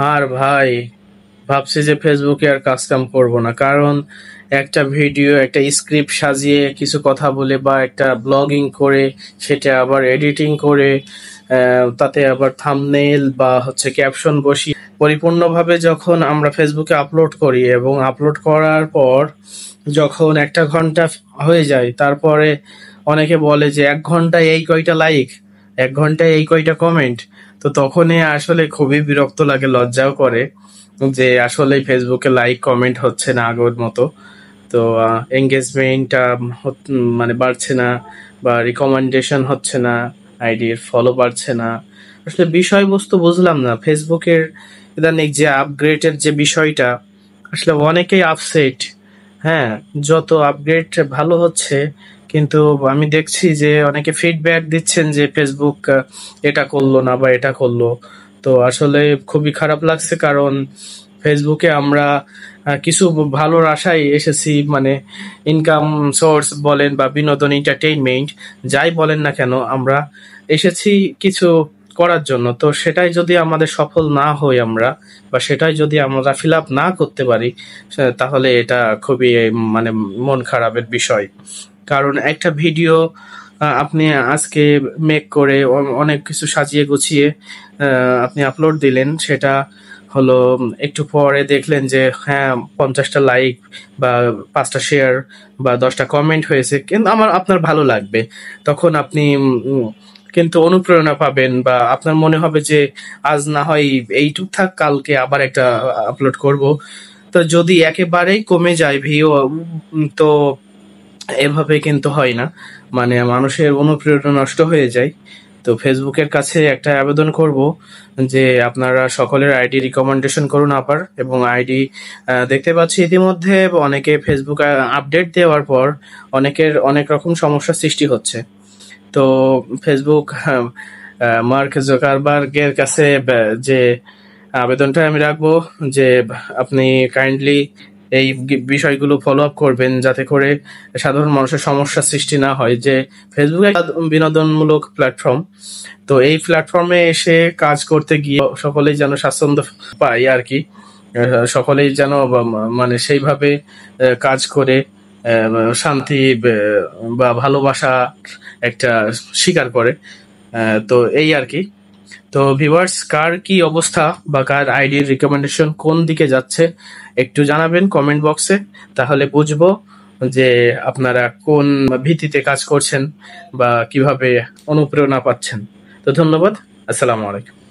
আর ভাই, ভাবছি যে ফেসবুকে আর কাজ কাম করবো না, কারণ একটা ভিডিও একটা স্ক্রিপ্ট সাজিয়ে কিছু কথা বলে বা একটা ব্লগিং করে সেটা আবার এডিটিং করে তাতে আবার থাম্বনেইল বা হচ্ছে ক্যাপশন বসিয়ে পরিপূর্ণভাবে যখন আমরা ফেসবুকে আপলোড করি এবং আপলোড করার পর যখন একটা ঘন্টা হয়ে যায়, তারপরে অনেকে বলে যে 1 ঘন্টায় এই কয়টা লাইক, 1 ঘন্টায় এই কয়টা কমেন্ট। তো তখনই আসলে খুবই বিরক্ত লাগে, লজ্জাও করে যে আসলে ফেসবুকে লাইক কমেন্ট হচ্ছে না আগের মতো। তো এঙ্গেজমেন্টটা মানে বাড়ছে না, বা রিকমেন্ডেশন হচ্ছে না, আইডির ফলো বাড়ছে না। আসলে বিষয়বস্তু বুঝলাম না ফেসবুকের ইদানিং যে আপগ্রেডের যে বিষয়টা, আসলে অনেকেই আপসেট। হ্যাঁ, যত আপগ্রেড ভালো হচ্ছে, কিন্তু আমি দেখছি যে অনেকে ফিডব্যাক দিচ্ছেন যে ফেসবুক এটা করলো না বা এটা করলো। তো আসলে খুবই খারাপ লাগছে, কারণ ফেসবুকে আমরা কিছু ভালোর আশায় এসেছি, মানে ইনকাম সোর্স বলেন বা বিনোদন এন্টারটেইনমেন্ট যাই বলেন না কেন, আমরা এসেছি কিছু করার জন্য। তো সেটাই যদি আমাদের সফল না হই আমরা, বা সেটাই যদি আমরা ফিল আপ না করতে পারি, তাহলে এটা খুবই মানে মন খারাপের বিষয়। কারণ একটা ভিডিও আপনি আজকে মেক করে অনেক কিছু সাজিয়ে গুছিয়ে আপনি আপলোড দিলেন, সেটা হলো একটু পরে দেখলেন যে হ্যাঁ 50টা লাইক বা 5টা শেয়ার বা 10টা কমেন্ট হয়েছে, কিন্তু আপনার ভালো লাগবে। তখন আপনি কিন্তু অনুপ্রেরণা পাবেন, বা আপনার মনে হবে যে আজ না হয় এইটুক থাক, কালকে আবার একটা আপলোড করব। তো যদি একেবারেই কমে যায় ভিউ, তো এভাবে কিন্তু হয় না, মানে মানুষের অনুপ্রেরণা নষ্ট হয়ে যায়। তো ফেসবুকের কাছে একটা আবেদন করব যে আপনারা সকলের আইডি রিকমেন্ডেশন করুন আবার, এবং আইডি দেখতে পাচ্ছি ইতিমধ্যে অনেকে ফেসবুক আপডেট দেওয়ার পর অনেকের অনেক রকম সমস্যার সৃষ্টি হচ্ছে। তো ফেসবুক মার্ক জুকারবার্গের কাছে যে আবেদনটা আমি রাখবো, যে আপনি কাইন্ডলি এই বিষয়গুলো ফলো আপ করবেন, যাতে করে সাধারণ মানুষের সমস্যার সৃষ্টি না হয়। যে ফেসবুক একটা বিনোদনমূলক প্ল্যাটফর্ম, তো এই প্ল্যাটফর্মে এসে কাজ করতে গিয়ে সকলেই যেন স্বাচ্ছন্দ্য পায় আর কি। সকলেই যেন মানে সেইভাবে কাজ করে শান্তি বা ভালোবাসা একটা স্বীকার করে। তো এই আর কি। তো ভিউয়ার্স, কার কি অবস্থা বা কার আইডির রিকমেন্ডেশন কোন দিকে যাচ্ছে একটু জানাবেন কমেন্ট বক্সে, তাহলে বুঝবো যে আপনারা কোন ভিত্তিতে কাজ করছেন বা কিভাবে অনুপ্রেরণা পাচ্ছেন। তো ধন্যবাদ, আসসালামু আলাইকুম।